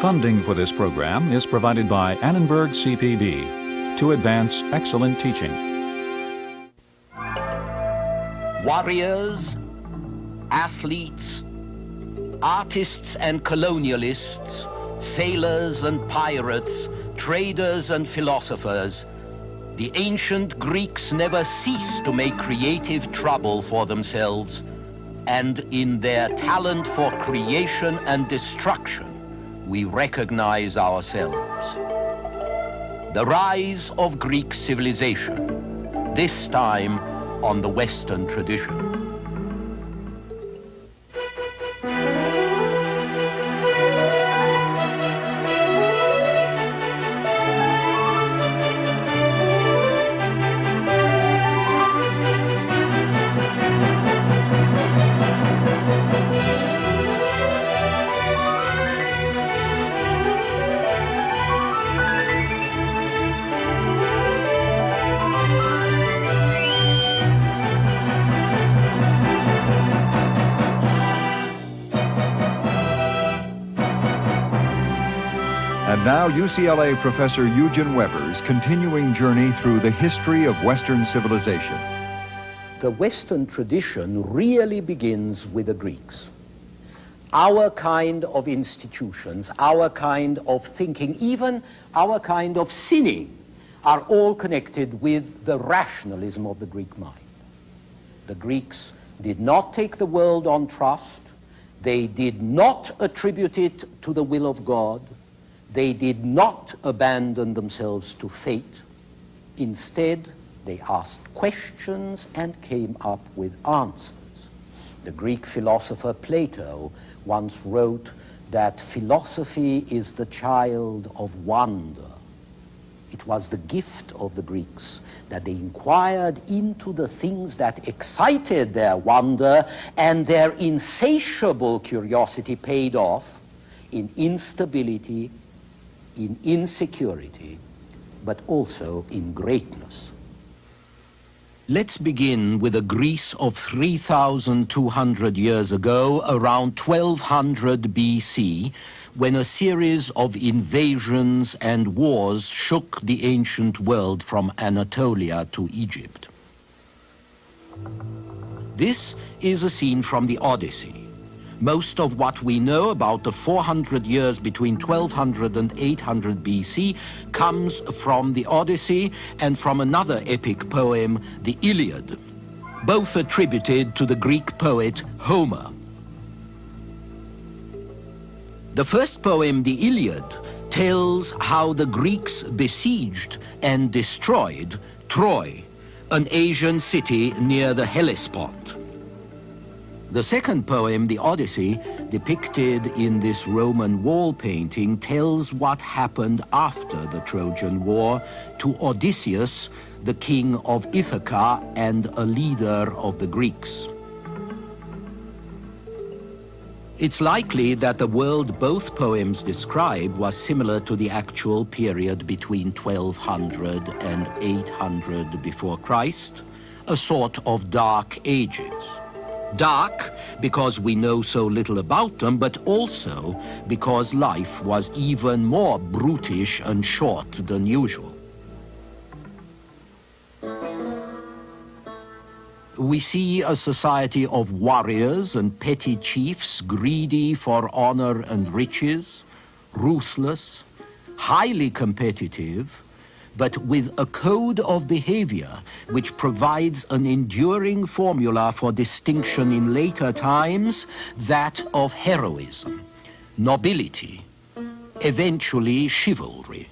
Funding for this program is provided by Annenberg CPB to advance excellent teaching. Warriors, athletes, artists and colonialists, sailors and pirates, traders and philosophers, the ancient Greeks never ceased to make creative trouble for themselves, and in their talent for creation and destruction, we recognize ourselves. The rise of Greek civilization, this time on the Western tradition. And now UCLA professor Eugen Weber's continuing journey through the history of Western civilization. The Western tradition really begins with the Greeks. Our kind of institutions, our kind of thinking, even our kind of sinning, are all connected with the rationalism of the Greek mind. The Greeks did not take the world on trust. They did not attribute it to the will of God. They did not abandon themselves to fate. Instead, they asked questions and came up with answers. The Greek philosopher Plato once wrote that philosophy is the child of wonder. It was the gift of the Greeks that they inquired into the things that excited their wonder, and their insatiable curiosity paid off in instability, in insecurity, but also in greatness. Let's begin with a Greece of 3,200 years ago, around 1200 BC, when a series of invasions and wars shook the ancient world from Anatolia to Egypt. This is a scene from the Odyssey. Most of what we know about the 400 years between 1200 and 800 BC comes from the Odyssey and from another epic poem, the Iliad, both attributed to the Greek poet Homer. The first poem, the Iliad, tells how the Greeks besieged and destroyed Troy, an Asian city near the Hellespont. The second poem, the Odyssey, depicted in this Roman wall painting, tells what happened after the Trojan War to Odysseus, the king of Ithaca and a leader of the Greeks. It's likely that the world both poems describe was similar to the actual period between 1200 and 800 before Christ, a sort of dark ages. Dark because we know so little about them, but also because life was even more brutish and short than usual. We see a society of warriors and petty chiefs, greedy for honor and riches, ruthless, highly competitive, but with a code of behavior which provides an enduring formula for distinction in later times, that of heroism, nobility, eventually chivalry.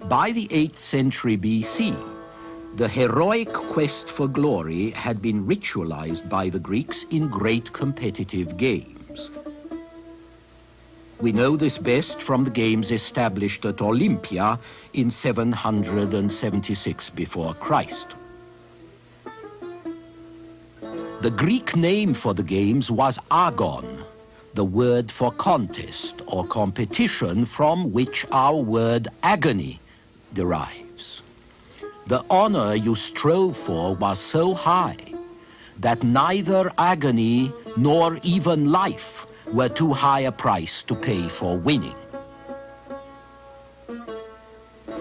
By the 8th century BC, the heroic quest for glory had been ritualized by the Greeks in great competitive games. We know this best from the games established at Olympia in 776 before Christ. The Greek name for the games was agon, the word for contest or competition from which our word agony derives. The honor you strove for was so high that neither agony nor even life were too high a price to pay for winning.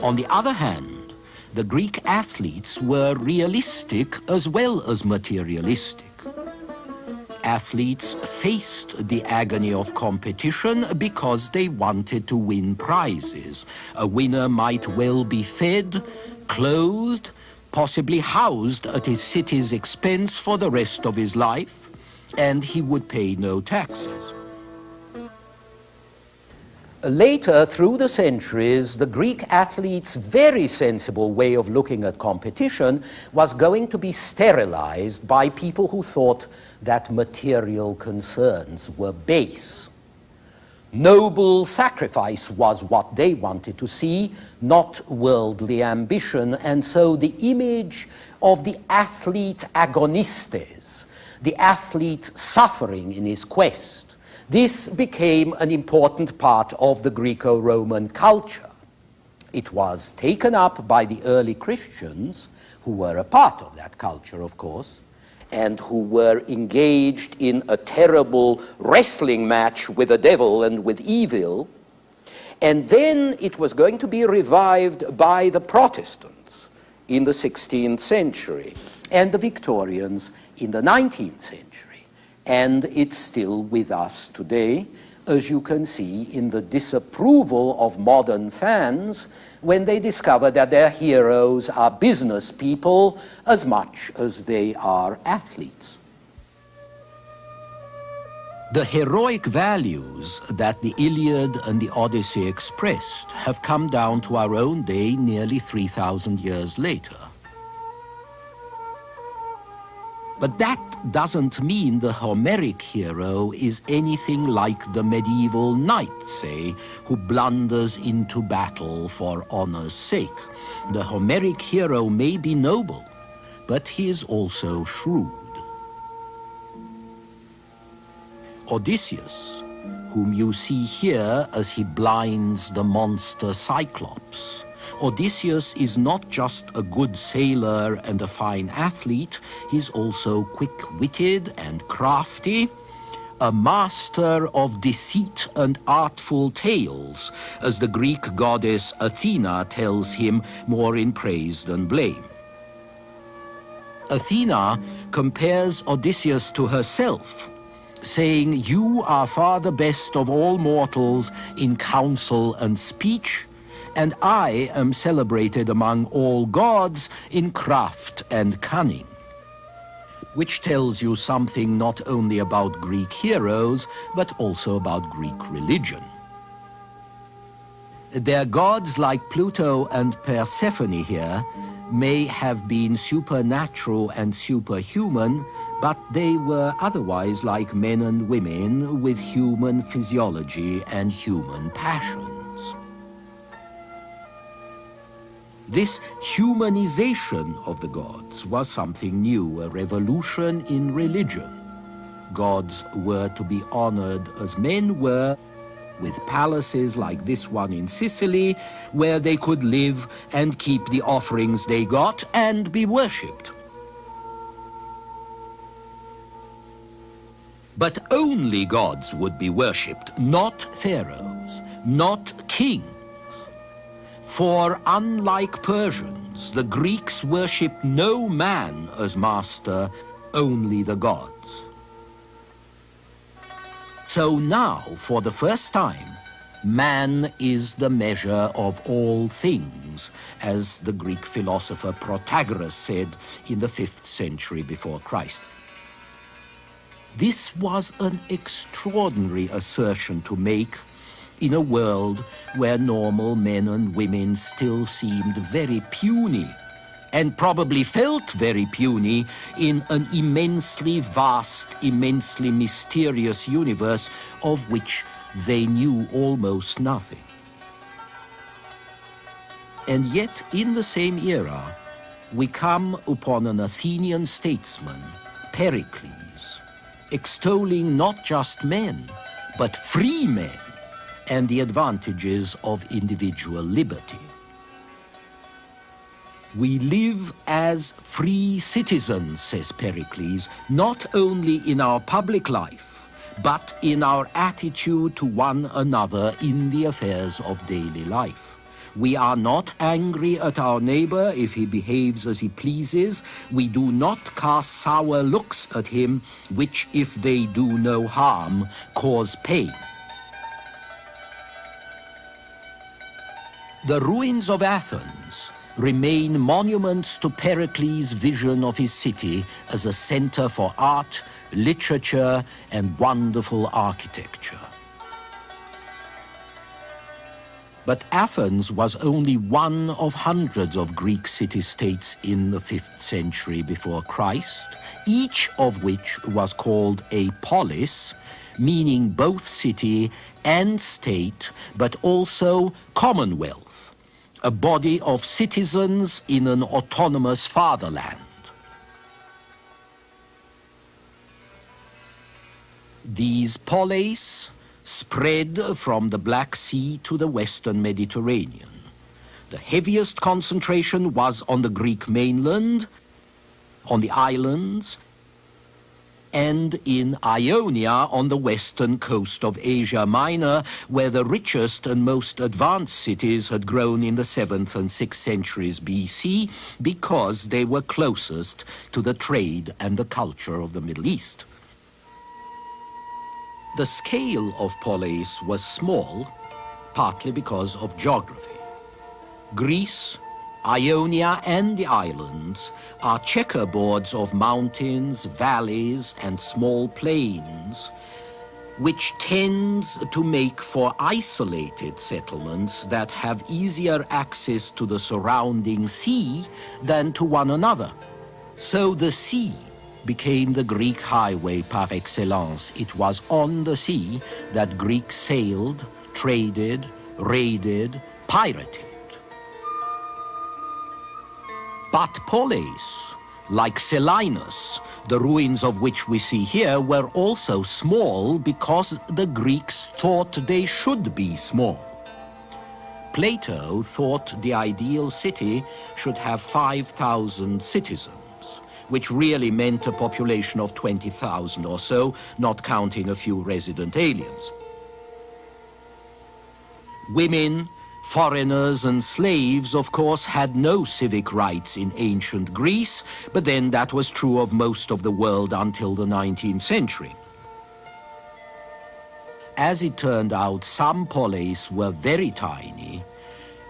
On the other hand, the Greek athletes were realistic as well as materialistic. Athletes faced the agony of competition because they wanted to win prizes. A winner might well be fed, clothed, possibly housed at his city's expense for the rest of his life, and he would pay no taxes. Later, through the centuries, the Greek athletes' very sensible way of looking at competition was going to be sterilized by people who thought that material concerns were base. Noble sacrifice was what they wanted to see, not worldly ambition, and so the image of the athlete agonistes, the athlete suffering in his quest, this became an important part of the Greco-Roman culture. It was taken up by the early Christians, who were a part of that culture, of course, and who were engaged in a terrible wrestling match with the devil and with evil. And then it was going to be revived by the Protestants in the 16th century and the Victorians in the 19th century. And it's still with us today, as you can see in the disapproval of modern fans when they discover that their heroes are business people as much as they are athletes. The heroic values that the Iliad and the Odyssey expressed have come down to our own day nearly 3,000 years later. But that doesn't mean the Homeric hero is anything like the medieval knight, say, who blunders into battle for honor's sake. The Homeric hero may be noble, but he is also shrewd. Odysseus, whom you see here as he blinds the monster Cyclops, Odysseus is not just a good sailor and a fine athlete, he's also quick-witted and crafty, a master of deceit and artful tales, as the Greek goddess Athena tells him more in praise than blame. Athena compares Odysseus to herself, saying, "You are far the best of all mortals in counsel and speech, and I am celebrated among all gods in craft and cunning," which tells you something not only about Greek heroes, but also about Greek religion. Their gods like Pluto and Persephone here may have been supernatural and superhuman, but they were otherwise like men and women with human physiology and human passions. This humanization of the gods was something new, a revolution in religion. Gods were to be honored as men were, with palaces like this one in Sicily, where they could live and keep the offerings they got and be worshipped. But only gods would be worshipped, not pharaohs, not kings. For unlike Persians, the Greeks worshipped no man as master, only the gods. So now, for the first time, man is the measure of all things, as the Greek philosopher Protagoras said in the 5th century before Christ. This was an extraordinary assertion to make in a world where normal men and women still seemed very puny, and probably felt very puny in an immensely vast, immensely mysterious universe of which they knew almost nothing. And yet, in the same era, we come upon an Athenian statesman, Pericles, extolling not just men, but free men, and the advantages of individual liberty. We live as free citizens, says Pericles, not only in our public life, but in our attitude to one another in the affairs of daily life. We are not angry at our neighbor if he behaves as he pleases. We do not cast sour looks at him, which, if they do no harm, cause pain. The ruins of Athens remain monuments to Pericles' vision of his city as a center for art, literature, and wonderful architecture. But Athens was only one of hundreds of Greek city-states in the 5th century before Christ, each of which was called a polis, meaning both city and state, but also commonwealth, a body of citizens in an autonomous fatherland. These polis spread from the Black Sea to the Western Mediterranean. The heaviest concentration was on the Greek mainland, on the islands, and in Ionia on the western coast of Asia Minor, where the richest and most advanced cities had grown in the 7th and 6th centuries BC because they were closest to the trade and the culture of the Middle East. The scale of polis was small, partly because of geography. Greece, Ionia, and the islands are checkerboards of mountains, valleys, and small plains, which tends to make for isolated settlements that have easier access to the surrounding sea than to one another. So the sea became the Greek highway par excellence. It was on the sea that Greeks sailed, traded, raided, pirated. But polis, like Selinus, the ruins of which we see here, were also small because the Greeks thought they should be small. Plato thought the ideal city should have 5,000 citizens, which really meant a population of 20,000 or so, not counting a few resident aliens. Women, foreigners, and slaves, of course, had no civic rights in ancient Greece, but then that was true of most of the world until the 19th century. As it turned out, some polis were very tiny,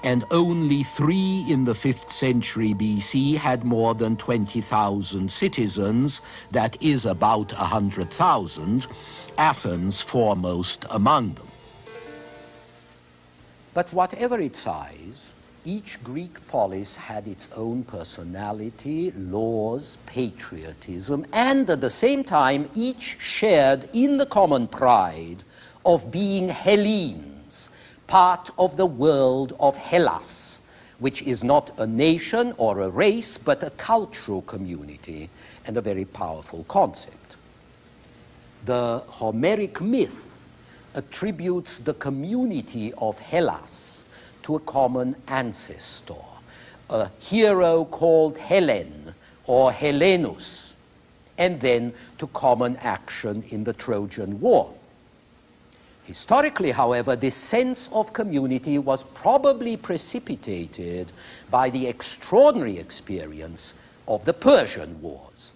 and only 3 in the 5th century BC had more than 20,000 citizens, that is about 100,000, Athens foremost among them. But whatever its size, each Greek polis had its own personality, laws, patriotism, and at the same time each shared in the common pride of being Hellenes, part of the world of Hellas, which is not a nation or a race, but a cultural community and a very powerful concept. The Homeric myth attributes the community of Hellas to a common ancestor, a hero called Helen or Helenus, and then to common action in the Trojan War. Historically, however, this sense of community was probably precipitated by the extraordinary experience of the Persian Wars.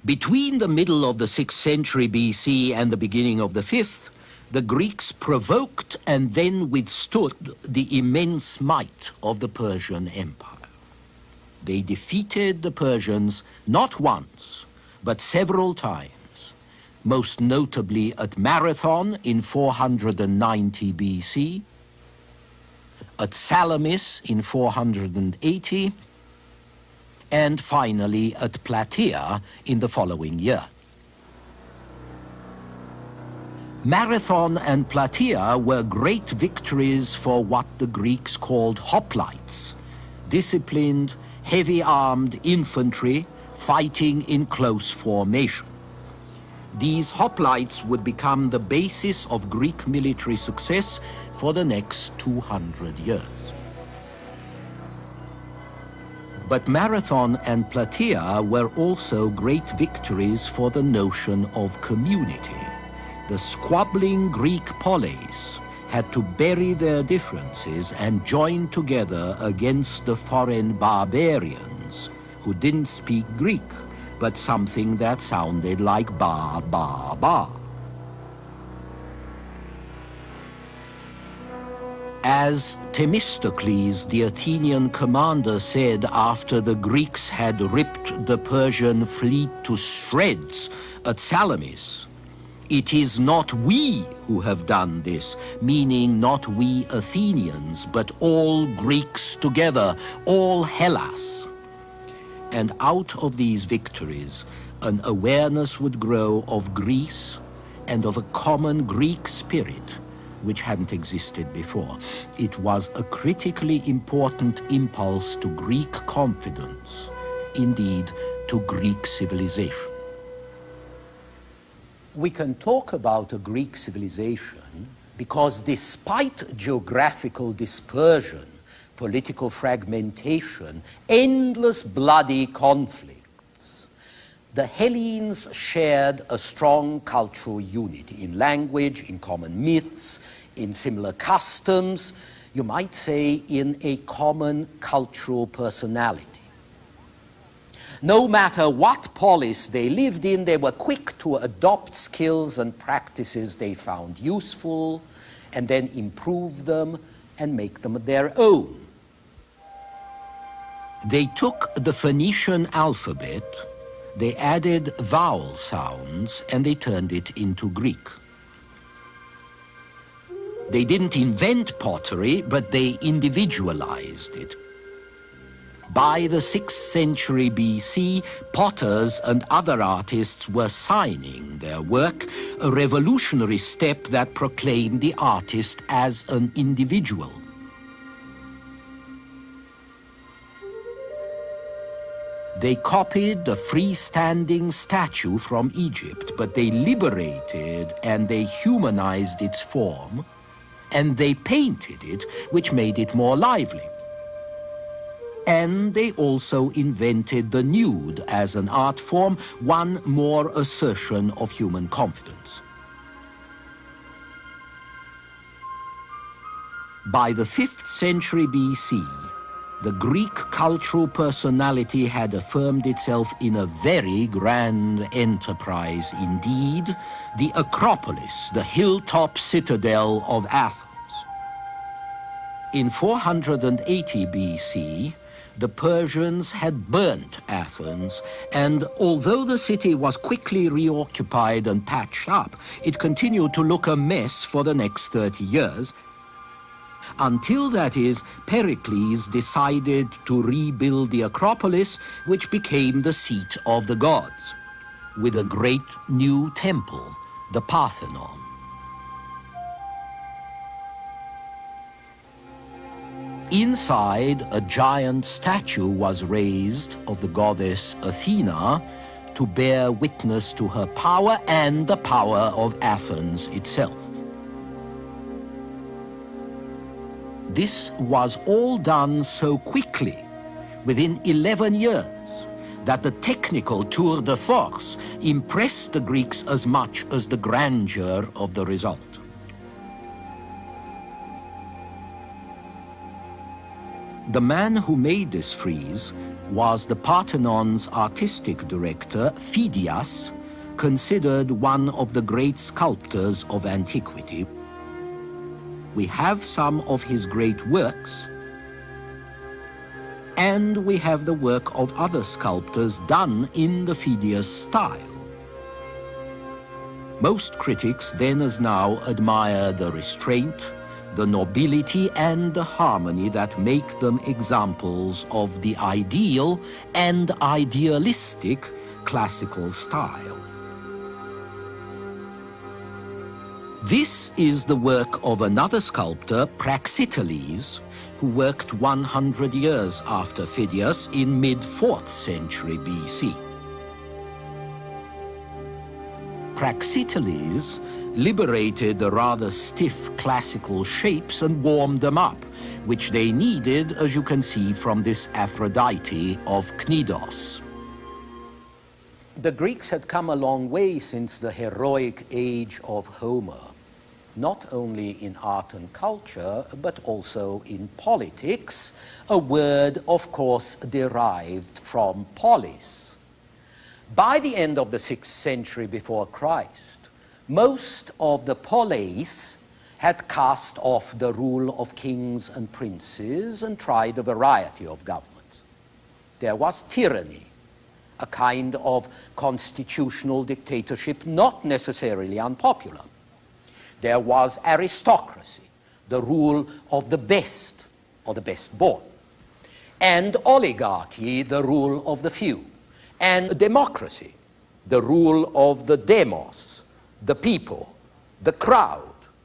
Between the middle of the 6th century BC and the beginning of the 5th, the Greeks provoked and then withstood the immense might of the Persian Empire. They defeated the Persians not once, but several times, most notably at Marathon in 490 BC, at Salamis in 480, and finally at Plataea in the following year. Marathon and Plataea were great victories for what the Greeks called hoplites, disciplined, heavy-armed infantry fighting in close formation. These hoplites would become the basis of Greek military success for the next 200 years. But Marathon and Plataea were also great victories for the notion of community. The squabbling Greek poleis had to bury their differences and join together against the foreign barbarians who didn't speak Greek, but something that sounded like ba, ba, ba. As Themistocles, the Athenian commander, said after the Greeks had ripped the Persian fleet to shreds at Salamis, "It is not we who have done this," meaning not we Athenians, but all Greeks together, all Hellas. And out of these victories, an awareness would grow of Greece and of a common Greek spirit, which hadn't existed before. It was a critically important impulse to Greek confidence, indeed to Greek civilization. We can talk about a Greek civilization because despite geographical dispersion, political fragmentation, endless bloody conflicts, the Hellenes shared a strong cultural unity in language, in common myths, in similar customs, you might say in a common cultural personality. No matter what polis they lived in, they were quick to adopt skills and practices they found useful and then improve them and make them their own. They took the Phoenician alphabet, they added vowel sounds, and they turned it into Greek. They didn't invent pottery, but they individualized it. By the 6th century BC, potters and other artists were signing their work, a revolutionary step that proclaimed the artist as an individual. They copied the freestanding statue from Egypt, but they liberated and they humanized its form, and they painted it, which made it more lively. And they also invented the nude as an art form, one more assertion of human confidence. By the 5th century BC, the Greek cultural personality had affirmed itself in a very grand enterprise indeed, the Acropolis, the hilltop citadel of Athens. In 480 BC, the Persians had burnt Athens, and although the city was quickly reoccupied and patched up, it continued to look a mess for the next 30 years, until, that is, Pericles decided to rebuild the Acropolis, which became the seat of the gods, with a great new temple, the Parthenon. Inside, a giant statue was raised of the goddess Athena to bear witness to her power and the power of Athens itself. This was all done so quickly, within 11 years, that the technical tour de force impressed the Greeks as much as the grandeur of the result. The man who made this frieze was the Parthenon's artistic director, Phidias, considered one of the great sculptors of antiquity. We have some of his great works, and we have the work of other sculptors done in the Phidias style. Most critics, then as now, admire the restraint, the nobility and the harmony that make them examples of the ideal and idealistic classical style. This is the work of another sculptor, Praxiteles, who worked 100 years after Phidias in mid-4th century BC. Praxiteles liberated the rather stiff classical shapes and warmed them up which they needed, as you can see from this Aphrodite of Cnidos. The Greeks had come a long way since the heroic age of Homer, not only in art and culture, but also in politics, a word, of course, derived from polis. By the end of the 6th century before Christ, most of the polis had cast off the rule of kings and princes and tried a variety of governments. There was tyranny, a kind of constitutional dictatorship not necessarily unpopular. There was aristocracy, the rule of the best or the best born, and oligarchy, the rule of the few, and democracy, the rule of the demos, the people, the crowd,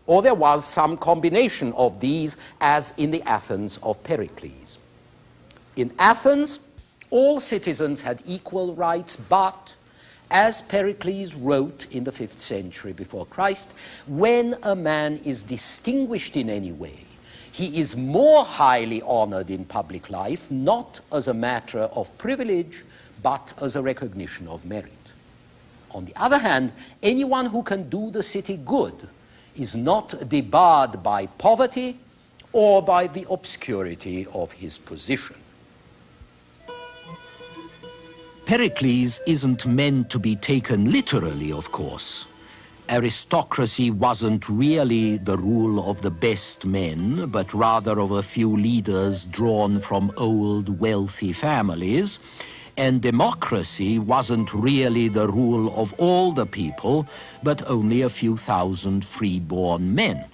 or there was some combination of these, as in the Athens of Pericles. In Athens, all citizens had equal rights, but, as Pericles wrote in the 5th century before Christ, when a man is distinguished in any way, he is more highly honored in public life, not as a matter of privilege, but as a recognition of merit. On the other hand, anyone who can do the city good is not debarred by poverty or by the obscurity of his position. Pericles isn't meant to be taken literally, of course. Aristocracy wasn't really the rule of the best men, but rather of a few leaders drawn from old, wealthy families. And democracy wasn't really the rule of all the people, but only a few thousand free-born men.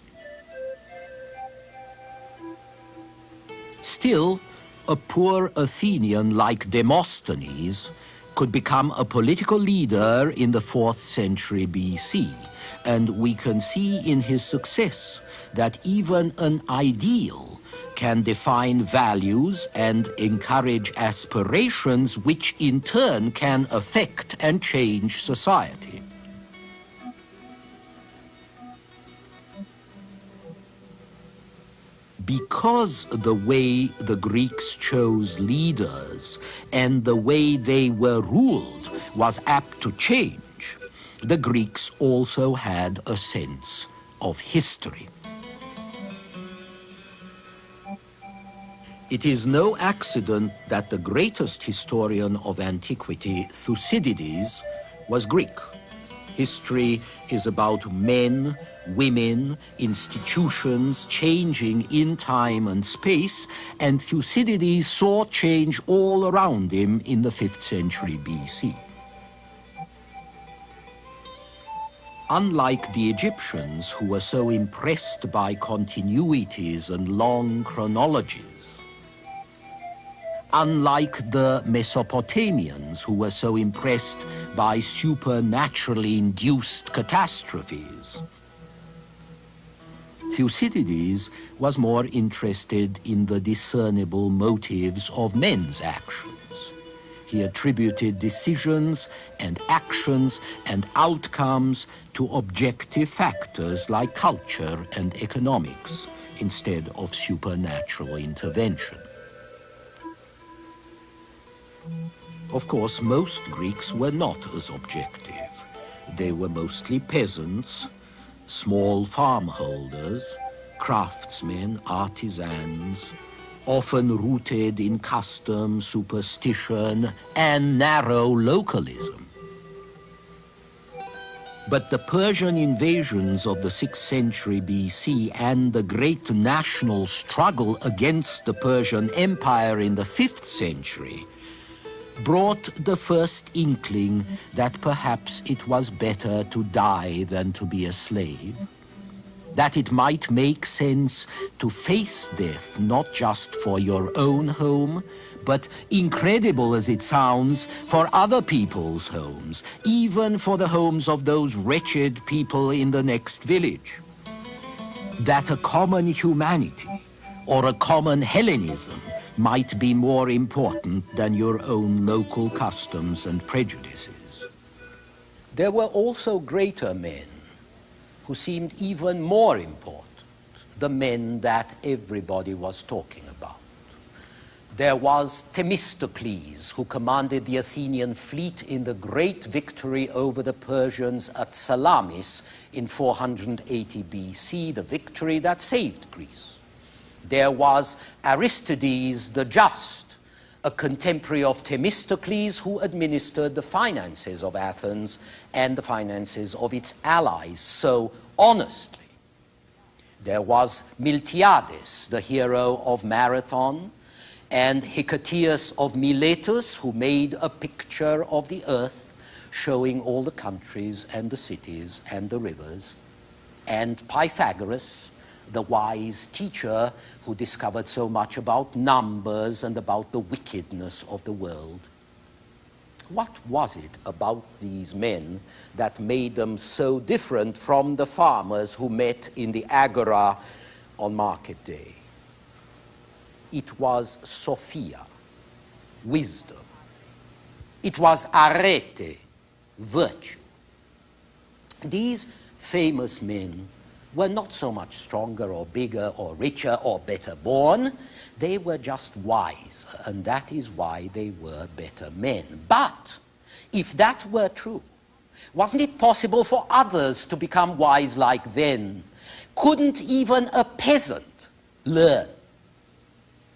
Still, a poor Athenian like Demosthenes could become a political leader in the 4th century BC, and we can see in his success that even an ideal can define values and encourage aspirations which in turn can affect and change society. Because the way the Greeks chose leaders and the way they were ruled was apt to change, the Greeks also had a sense of history. It is no accident that the greatest historian of antiquity, Thucydides, was Greek. History is about men, women, institutions changing in time and space, and Thucydides saw change all around him in the 5th century BC. Unlike the Egyptians, who were so impressed by continuities and long chronologies, unlike the Mesopotamians, who were so impressed by supernaturally induced catastrophes, Thucydides was more interested in the discernible motives of men's actions. He attributed decisions and actions and outcomes to objective factors like culture and economics, instead of supernatural intervention. Of course, most Greeks were not as objective. They were mostly peasants, small farmholders, craftsmen, artisans, often rooted in custom, superstition, and narrow localism. But the Persian invasions of the 6th century BC and the great national struggle against the Persian Empire in the 5th century brought the first inkling that perhaps it was better to die than to be a slave, that it might make sense to face death not just for your own home, but, incredible as it sounds, for other people's homes, even for the homes of those wretched people in the next village. That a common humanity or a common Hellenism might be more important than your own local customs and prejudices. There were also greater men who seemed even more important, the men that everybody was talking about. There was Themistocles, who commanded the Athenian fleet in the great victory over the Persians at Salamis in 480 BC, the victory that saved Greece. There was Aristides the Just, a contemporary of Themistocles, who administered the finances of Athens and the finances of its allies so honestly. There was Miltiades, the hero of Marathon, and Hecataeus of Miletus, who made a picture of the earth showing all the countries and the cities and the rivers, and Pythagoras, the wise teacher who discovered so much about numbers and about the wickedness of the world. What was it about these men that made them so different from the farmers who met in the agora on market day? It was Sophia, wisdom. It was arete, virtue. These famous men were not so much stronger or bigger or richer or better born. They were just wiser, and that is why they were better men. But if that were true, wasn't it possible for others to become wise like them? Couldn't even a peasant learn?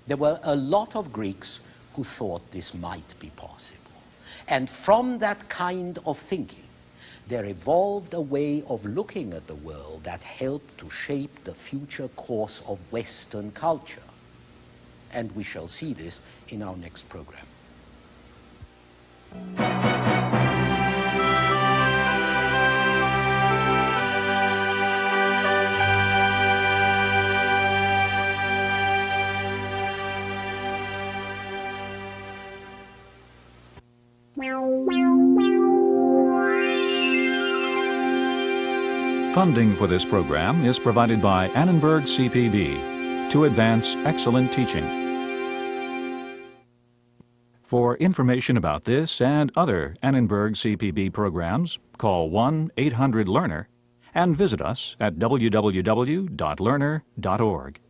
There were a lot of Greeks who thought this might be possible. And from that kind of thinking, there evolved a way of looking at the world that helped to shape the future course of Western culture. And we shall see this in our next program. Funding for this program is provided by Annenberg CPB to advance excellent teaching. For information about this and other Annenberg CPB programs, call 1-800-LEARNER and visit us at www.learner.org.